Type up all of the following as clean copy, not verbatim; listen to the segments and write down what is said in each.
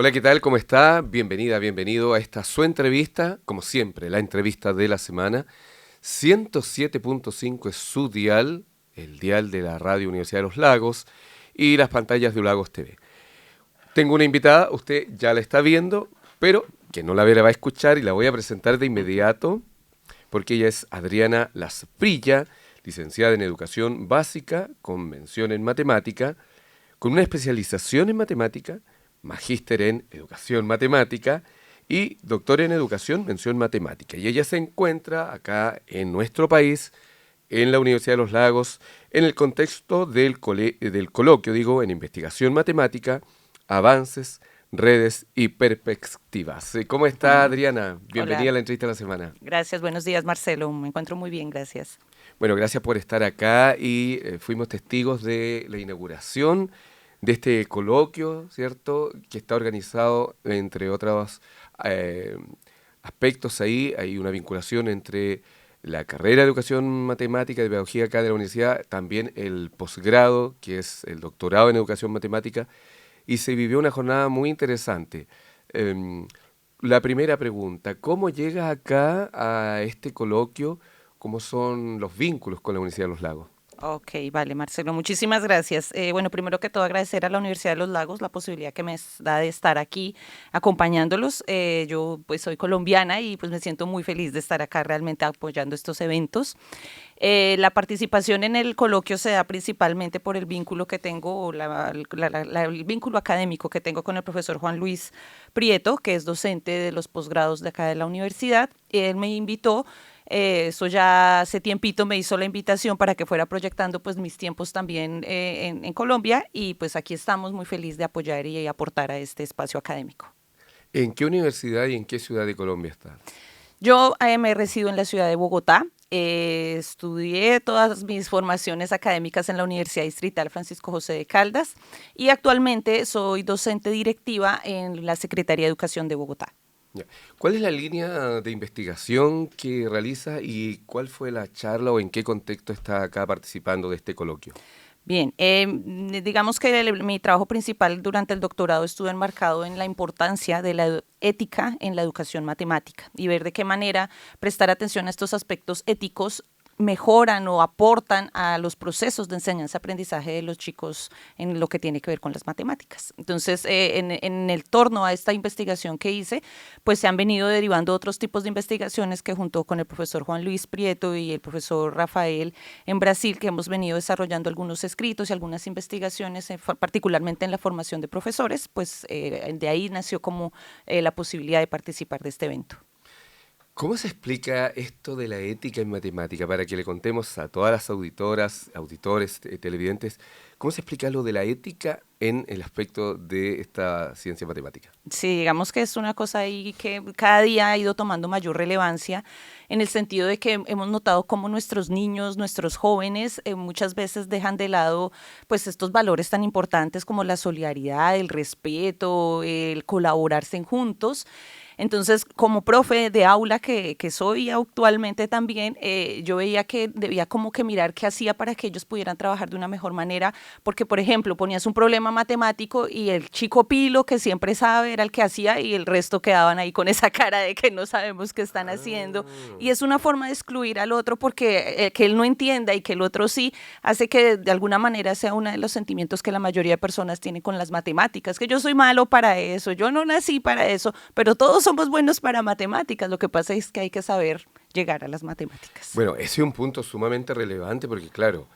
Hola, ¿qué tal? ¿Cómo está? Bienvenida, bienvenido a esta su entrevista, como siempre, la entrevista de la semana. 107.5 es su dial, el dial de la Radio Universidad de los Lagos y las pantallas de Lagos TV. Tengo una invitada, usted ya la está viendo, pero que no la ve, la va a escuchar y la voy a presentar de inmediato, porque ella es Adriana Lasprilla, licenciada en Educación Básica, con mención en Matemática, con una especialización en Matemática, magíster en Educación Matemática y doctor en Educación, mención Matemática. Y ella se encuentra acá en nuestro país, en la Universidad de los Lagos, en el contexto del coloquio, digo, en Investigación Matemática, Avances, Redes y Perspectivas. ¿Cómo está, Adriana? Bienvenida Hola, a la entrevista de la semana. gracias, buenos días Marcelo, me encuentro muy bien, gracias. Bueno, gracias por estar acá y fuimos testigos de la inauguración de este coloquio, ¿cierto? Que está organizado, entre otros eh, aspectos ahí, hay una vinculación entre la carrera de Educación Matemática y Pedagogía acá de la universidad, también el posgrado, que es el doctorado en Educación Matemática, y se vivió una jornada muy interesante. Em, la primera pregunta, ¿cómo llegas acá a este coloquio? ¿Cómo son los vínculos con la Universidad de los Lagos? Ok, vale Marcelo, muchísimas gracias. Bueno, primero que todo agradecer a la Universidad de los Lagos la posibilidad que da de estar aquí acompañándolos. Yo pues soy colombiana y pues me siento muy feliz de estar acá realmente apoyando estos eventos. La participación en el coloquio se da principalmente por el vínculo que tengo, o el vínculo académico que tengo con el profesor Juan Luis Prieto, que es docente de los posgrados de acá de la universidad. Él me invitó, eso ya hace tiempito me hizo la invitación para que fuera proyectando pues mis tiempos también en Colombia, y pues aquí estamos muy felices de apoyar y aportar a este espacio académico. ¿En qué universidad y en qué ciudad de Colombia estás? Yo me resido en la ciudad de Bogotá. Estudié todas mis formaciones académicas en la Universidad Distrital Francisco José de Caldas y actualmente soy docente directiva en la Secretaría de Educación de Bogotá. Ya. ¿Cuál es la línea de investigación que realiza y cuál fue la charla o en qué contexto está acá participando de este coloquio? Bien, digamos que mi trabajo principal durante el doctorado estuvo enmarcado en la importancia de la ética en la educación matemática y ver de qué manera prestar atención a estos aspectos éticos mejoran o aportan a los procesos de enseñanza-aprendizaje de los chicos en lo que tiene que ver con las matemáticas. Entonces, en el torno a esta investigación que hice, pues se han venido derivando otros tipos de investigaciones que junto con el profesor Juan Luis Prieto y el profesor Rafael en Brasil, que hemos venido desarrollando algunos escritos y algunas investigaciones, particularmente en la formación de profesores, pues de ahí nació como la posibilidad de participar de este evento. ¿Cómo se explica esto de la ética en matemática? Para que le contemos a todas las auditoras, auditores, televidentes, ¿cómo se explica lo de la ética en el aspecto de esta ciencia matemática? Sí, digamos que es una cosa ahí que cada día ha ido tomando mayor relevancia en el sentido de que hemos notado cómo nuestros niños, nuestros jóvenes muchas veces dejan de lado pues estos valores tan importantes como la solidaridad, el respeto, el colaborarse en juntos. Entonces, como profe de aula que soy actualmente también, yo veía que debía como que mirar qué hacía para que ellos pudieran trabajar de una mejor manera, porque, por ejemplo, ponías un problema matemático y el chico pilo que siempre sabe era el que hacía y el resto quedaban ahí con esa cara de que no sabemos qué están haciendo. Y Ah. es una forma de excluir al otro porque que él no entienda y que el otro sí, hace que de alguna manera sea uno de los sentimientos que la mayoría de personas tienen con las matemáticas, que yo soy malo para eso, yo no nací para eso, pero todos somos buenos para matemáticas. Lo que pasa es que hay que saber llegar a las matemáticas. Bueno, ese es un punto sumamente relevante porque, claro,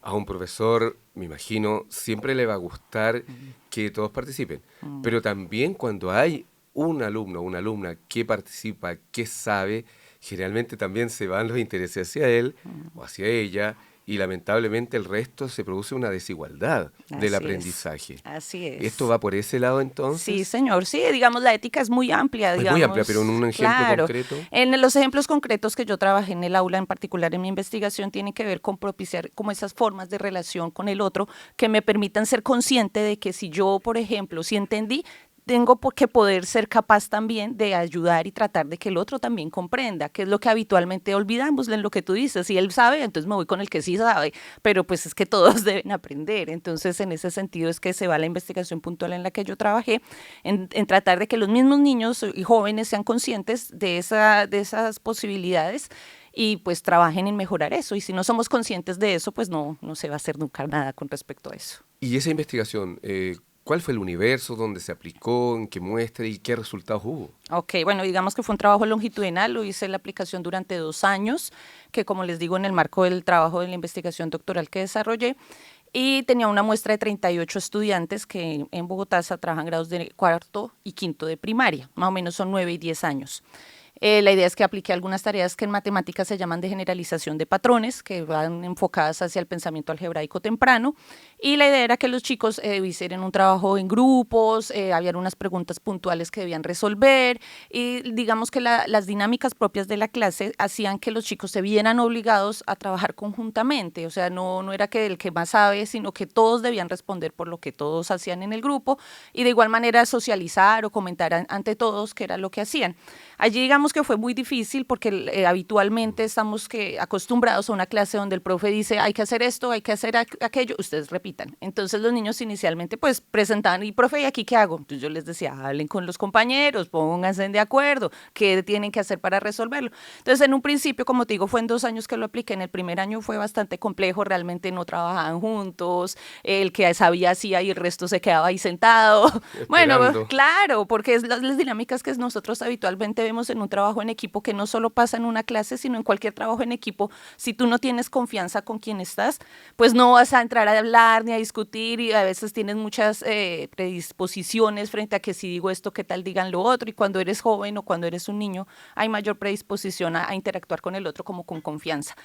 a un profesor, me imagino, siempre le va a gustar que todos participen, pero también cuando hay un alumno o una alumna que participa, que sabe, generalmente también se van los intereses hacia él o hacia ella y lamentablemente el resto se produce una desigualdad del Así es, aprendizaje. así ¿Esto es. va por ese lado Sí, entonces? señor. Sí, digamos, la ética es muy amplia, Es muy amplia, pero en digamos, un ejemplo claro. concreto. En los ejemplos concretos que yo trabajé en el aula, en particular en mi investigación, tienen que ver con propiciar como esas formas de relación con el otro que me permitan ser consciente de que si yo, por ejemplo, si entendí, tengo que poder ser capaz también de ayudar y tratar de que el otro también comprenda, que es lo que habitualmente olvidamos en lo que tú dices. Si él sabe, entonces me voy con el que sí sabe, pero pues es que todos deben aprender. Entonces, en ese sentido es que se va la investigación puntual en la que yo trabajé, en tratar de que los mismos niños y jóvenes sean conscientes de esas posibilidades y pues trabajen en mejorar eso. Y si no somos conscientes de eso, pues no se va a hacer nunca nada con respecto a eso. Y esa investigación, ¿cuál fue el universo donde se aplicó, en qué muestra y qué resultados hubo? Ok, bueno, digamos que fue un trabajo longitudinal, lo hice la aplicación durante 2 años, que como les digo, en el marco del trabajo de la investigación doctoral que desarrollé, y tenía una muestra de 38 estudiantes que en Bogotá se trabajan grados de cuarto y quinto de primaria, más o menos son 9 y 10 años. La idea es que aplique algunas tareas que en matemáticas se llaman de generalización de patrones, que van enfocadas hacia el pensamiento algebraico temprano. Y la idea era que los chicos hicieran un trabajo en grupos, había unas preguntas puntuales que debían resolver. Y digamos que las dinámicas propias de la clase hacían que los chicos se vieran obligados a trabajar conjuntamente. O sea, no era que el que más sabe, sino que todos debían responder por lo que todos hacían en el grupo. Y de igual manera socializar o comentar ante todos qué era lo que hacían. Allí digamos que fue muy difícil porque habitualmente estamos acostumbrados a una clase donde el profe dice hay que hacer esto, hay que hacer aquello, ustedes repitan. Entonces los niños inicialmente pues presentaban, y profe, ¿y aquí qué hago? Entonces yo les decía, hablen con los compañeros, pónganse de acuerdo, qué tienen que hacer para resolverlo. Entonces en un principio, como te digo, fue en 2 años que lo apliqué. En el primer año fue bastante complejo, realmente no trabajaban juntos, el que sabía hacía y el resto se quedaba ahí sentado. Esperando. Bueno, claro, porque es las dinámicas que nosotros habitualmente vemos en un trabajo en equipo, que no solo pasa en una clase, sino en cualquier trabajo en equipo. Si tú no tienes confianza con quien estás, pues no vas a entrar a hablar ni a discutir, y a veces tienes muchas predisposiciones frente a que si digo esto, qué tal digan lo otro, y cuando eres joven o cuando eres un niño hay mayor predisposición a interactuar con el otro como con confianza.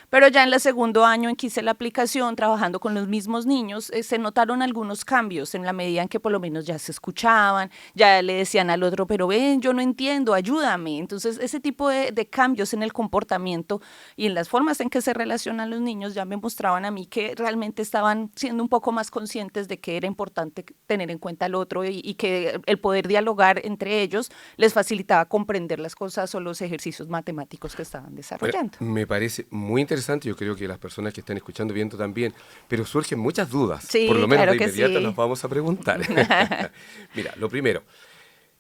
Pero ya en el segundo año en que hice la aplicación, trabajando con los mismos niños, se notaron algunos cambios en la medida en que por lo menos ya se escuchaban, ya le decían al otro, pero ven, yo no entiendo, ayúdame. Entonces, ese tipo de cambios en el comportamiento y en las formas en que se relacionan los niños ya me mostraban a mí que realmente estaban siendo un poco más conscientes de que era importante tener en cuenta al otro, y que el poder dialogar entre ellos les facilitaba comprender las cosas o los ejercicios matemáticos que estaban desarrollando. Bueno, me parece muy interesante, yo creo que las personas que están escuchando viendo también, pero surgen muchas dudas, Sí, por lo menos claro de que inmediato sí. las vamos a preguntar. Mira, lo primero,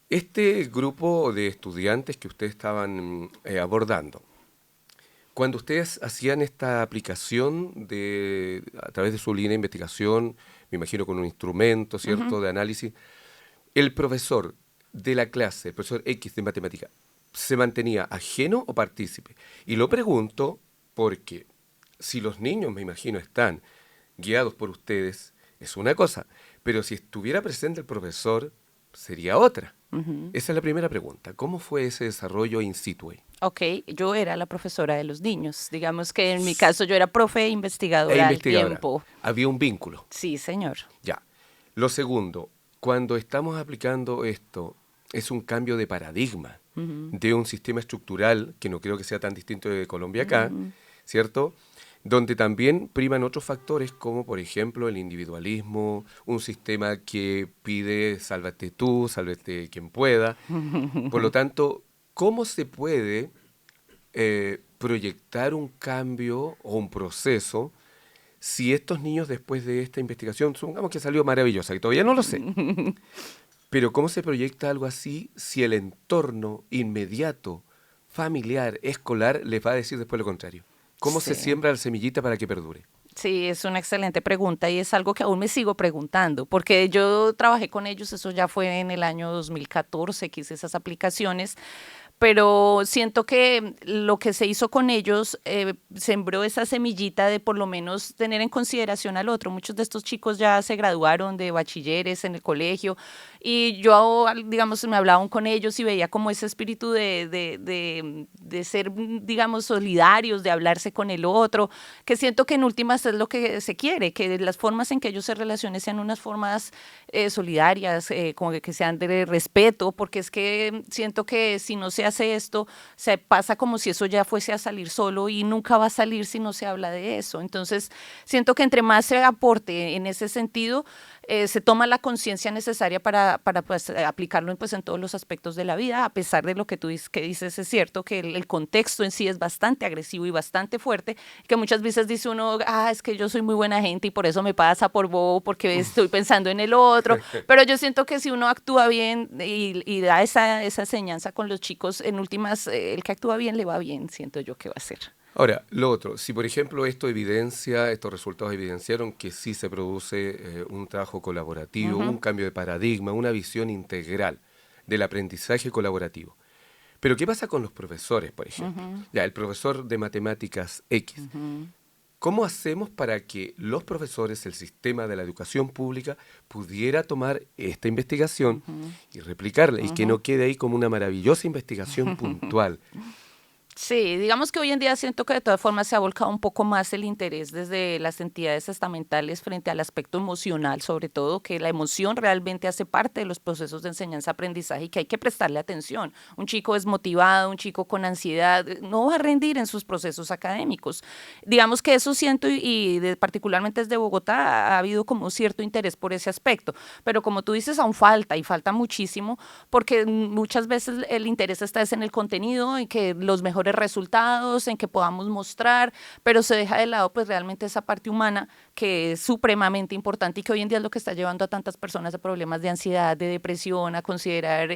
este grupo de estudiantes que ustedes estaban abordando, cuando ustedes hacían esta aplicación a través de su línea de investigación, me imagino con un instrumento, ¿cierto?, de análisis, el profesor de la clase, el profesor X de matemática, ¿se mantenía ajeno o partícipe? Y lo pregunto porque si los niños, me imagino, están guiados por ustedes, es una cosa, pero si estuviera presente el profesor, sería otra. Esa es la primera pregunta. ¿Cómo fue ese desarrollo in situ? Ok, yo era la profesora de los niños. Digamos que en mi caso yo era profe e E investigadora al investigadora. tiempo. Había un vínculo. Sí, señor. Ya. Lo segundo, cuando estamos aplicando esto, es un cambio de paradigma de un sistema estructural que no creo que sea tan distinto de Colombia acá, ¿cierto? Donde también priman otros factores como, por ejemplo, el individualismo, un sistema que pide sálvate tú, sálvate quien pueda. Por lo tanto, ¿cómo se puede proyectar un cambio o un proceso si estos niños después de esta investigación, supongamos que salió maravillosa, que todavía no lo sé, pero cómo se proyecta algo así si el entorno inmediato, familiar, escolar, les va a decir después lo contrario? ¿Cómo se Sí. siembra la semillita para que perdure? Sí, es una excelente pregunta y es algo que aún me sigo preguntando, porque yo trabajé con ellos, eso ya fue en el año 2014 que hice esas aplicaciones, pero siento que lo que se hizo con ellos sembró esa semillita de por lo menos tener en consideración al otro. Muchos de estos chicos ya se graduaron de bachilleres en el colegio y yo, digamos, me hablaba con ellos y veía como ese espíritu de ser, digamos, solidarios, de hablarse con el otro, que siento que en últimas es lo que se quiere, que las formas en que ellos se relacionen sean unas formas solidarias, como que sean de respeto, porque es que siento que si no se hace esto, se pasa como si eso ya fuese a salir solo y nunca va a salir si no se habla de eso. Entonces, siento que entre más se aporte en ese sentido, se toma la conciencia necesaria para pues, aplicarlo pues, en todos los aspectos de la vida, a pesar de lo que tú dices, es cierto que el contexto en sí es bastante agresivo y bastante fuerte, que muchas veces dice uno, es que yo soy muy buena gente y por eso me pasa por bobo, porque estoy pensando en el otro, pero yo siento que si uno actúa bien y da esa enseñanza con los chicos, en últimas, el que actúa bien le va bien, siento yo que va a ser. Ahora, lo otro, si por ejemplo estos resultados evidenciaron que sí se produce un trabajo colaborativo, un cambio de paradigma, una visión integral del aprendizaje colaborativo. Pero ¿qué pasa con los profesores, por ejemplo? Ya, el profesor de matemáticas X. ¿Cómo hacemos para que los profesores, el sistema de la educación pública, pudiera tomar esta investigación y replicarla y que no quede ahí como una maravillosa investigación puntual? Sí, digamos que hoy en día siento que de todas formas se ha volcado un poco más el interés desde las entidades estamentales frente al aspecto emocional, sobre todo que la emoción realmente hace parte de los procesos de enseñanza-aprendizaje y que hay que prestarle atención. Un chico desmotivado, un chico con ansiedad, no va a rendir en sus procesos académicos. Digamos que eso siento particularmente desde Bogotá ha habido como cierto interés por ese aspecto, pero como tú dices aún falta y falta muchísimo porque muchas veces el interés está en el contenido y que los mejores resultados, en que podamos mostrar, pero se deja de lado pues realmente esa parte humana que es supremamente importante y que hoy en día es lo que está llevando a tantas personas a problemas de ansiedad, de depresión, a considerar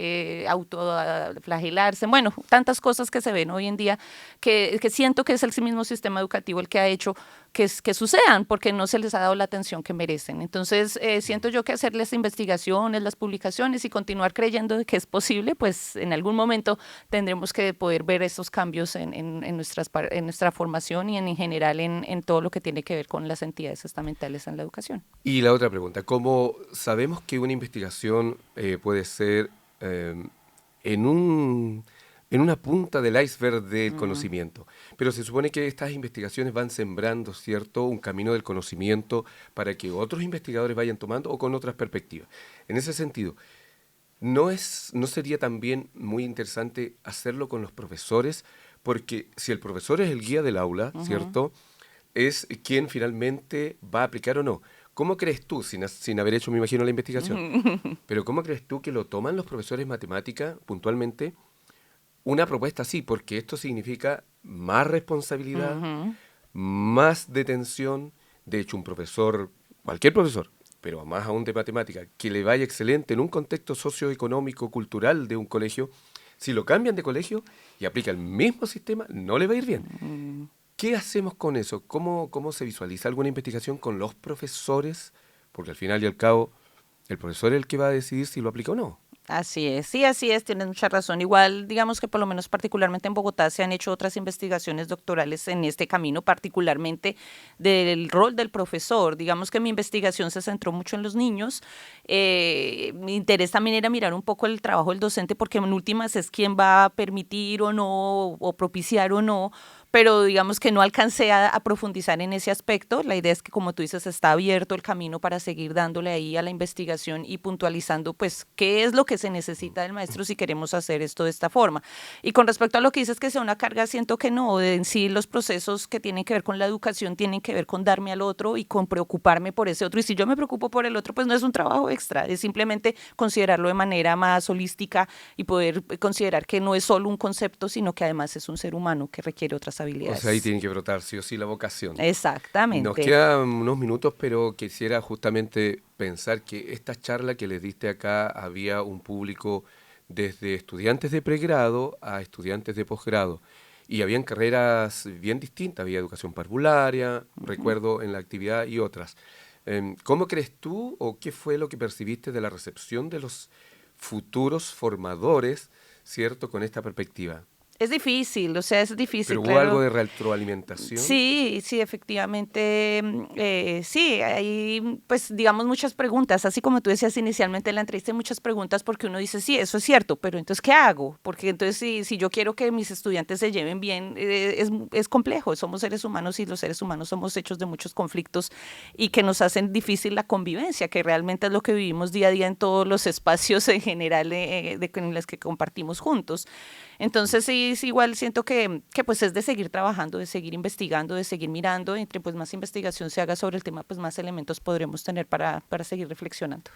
autoflagelarse, bueno, tantas cosas que se ven hoy en día que siento que es el mismo sistema educativo el que ha hecho que sucedan porque no se les ha dado la atención que merecen. Entonces, siento yo que hacer las investigaciones, las publicaciones y continuar creyendo de que es posible, pues en algún momento tendremos que poder ver esos cambios en nuestra formación y en general en todo lo que tiene que ver con las entidades estamentales en la educación. Y la otra pregunta, ¿cómo sabemos que una investigación puede ser en una punta del iceberg del conocimiento? Pero se supone que estas investigaciones van sembrando, ¿cierto?, un camino del conocimiento para que otros investigadores vayan tomando o con otras perspectivas. En ese sentido, ¿no sería también muy interesante hacerlo con los profesores? Porque si el profesor es el guía del aula, ¿cierto?, es quien finalmente va a aplicar o no. ¿Cómo crees tú, sin haber hecho, me imagino, la investigación, pero cómo crees tú que lo toman los profesores de matemática puntualmente una propuesta así? Porque esto significa más responsabilidad, más detención. De hecho, un profesor, cualquier profesor, pero más aún de matemática, que le vaya excelente en un contexto socioeconómico, cultural de un colegio, si lo cambian de colegio y aplica el mismo sistema, no le va a ir bien. ¿Qué hacemos con eso? ¿Cómo se visualiza alguna investigación con los profesores? Porque al final y al cabo, el profesor es el que va a decidir si lo aplica o no. Así es, sí, así es, tienes mucha razón. Igual, digamos que por lo menos particularmente en Bogotá se han hecho otras investigaciones doctorales en este camino, particularmente del rol del profesor. Digamos que mi investigación se centró mucho en los niños. Mi interés también era mirar un poco el trabajo del docente, porque en últimas es quien va a permitir o no, o propiciar o no, pero digamos que no alcancé a profundizar en ese aspecto. La idea es que, como tú dices, está abierto el camino para seguir dándole ahí a la investigación y puntualizando pues qué es lo que se necesita del maestro si queremos hacer esto de esta forma. Y con respecto a lo que dices que sea una carga, siento que no. En sí los procesos que tienen que ver con la educación tienen que ver con darme al otro y con preocuparme por ese otro. Y si yo me preocupo por el otro, pues no es un trabajo extra, es simplemente considerarlo de manera más holística y poder considerar que no es solo un concepto, sino que además es un ser humano que requiere otras habilidades. O sea, ahí tiene que brotar sí o sí la vocación. Exactamente. Nos quedan unos minutos, pero quisiera justamente pensar que esta charla que les diste acá había un público desde estudiantes de pregrado a estudiantes de posgrado. Y habían carreras bien distintas, había educación parvularia, recuerdo en la actividad y otras. ¿Cómo crees tú o qué fue lo que percibiste de la recepción de los futuros formadores, cierto, con esta perspectiva? Es difícil, o sea, es difícil. ¿Pero hubo claro. algo de retroalimentación? Sí, efectivamente, sí, hay, pues, digamos, muchas preguntas, así como tú decías inicialmente en la entrevista, hay muchas preguntas porque uno dice, sí, eso es cierto, pero entonces, ¿qué hago? Porque entonces, si yo quiero que mis estudiantes se lleven bien, es complejo, somos seres humanos y los seres humanos somos hechos de muchos conflictos y que nos hacen difícil la convivencia, que realmente es lo que vivimos día a día en todos los espacios en general en los que compartimos juntos. Entonces, sí, sí, es igual siento que pues es de seguir trabajando, de seguir investigando, de seguir mirando. Entre pues más investigación se haga sobre el tema, pues más elementos podremos tener para seguir reflexionando.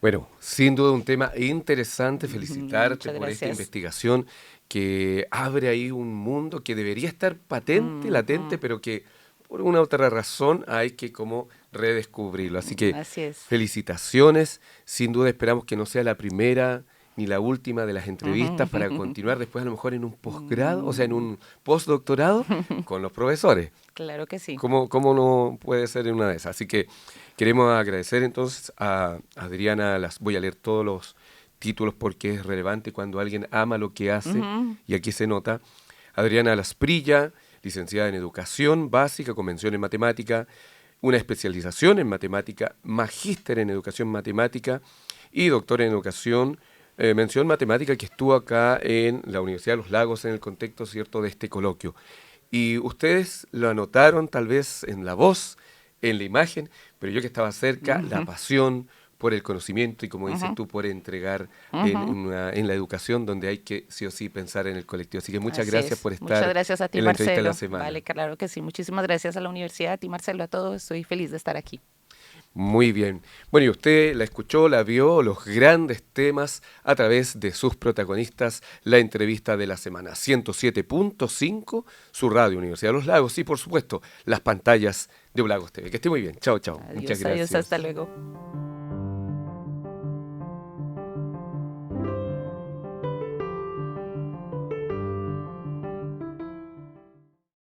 Bueno, sin duda un tema interesante, felicitarte Muchas por esta gracias. investigación que abre ahí un mundo que debería estar patente, latente, Ujú, pero que por una u otra razón hay que como redescubrirlo. Así que así es. felicitaciones, sin duda esperamos que no sea la primera ni la última de las entrevistas para continuar después a lo mejor en un posgrado, o sea, en un postdoctorado con los profesores. Claro que sí. ¿Cómo no puede ser en una de esas? Así que queremos agradecer entonces a Adriana, voy a leer todos los títulos porque es relevante cuando alguien ama lo que hace, Ujú. y aquí se nota. Adriana Lasprilla, licenciada en Educación Básica con mención en Matemática, una especialización en Matemática, magíster en Educación Matemática y doctora en Educación, mención Matemática, que estuvo acá en la Universidad de los Lagos en el contexto, ¿cierto?, de este coloquio. Y ustedes lo anotaron tal vez en la voz, en la imagen, pero yo que estaba cerca, la Ujú, pasión por el conocimiento y, como dices ujú, tú, por entregar ujú. en la educación donde hay que sí o sí pensar en el colectivo. Así que muchas Así gracias es. por Muchas estar gracias a ti, en la entrevista de la Marcelo. semana. Vale, claro que sí. Muchísimas gracias a la universidad, a ti, Marcelo, a todos. Estoy feliz de estar aquí. Muy bien. Bueno, y usted la escuchó, la vio, los grandes temas a través de sus protagonistas, la entrevista de la semana. 107.5, su radio Universidad de los Lagos y, por supuesto, las pantallas de Lagos TV. Que esté muy bien. Chao, chao. Muchas Adiós, adiós, hasta gracias. luego.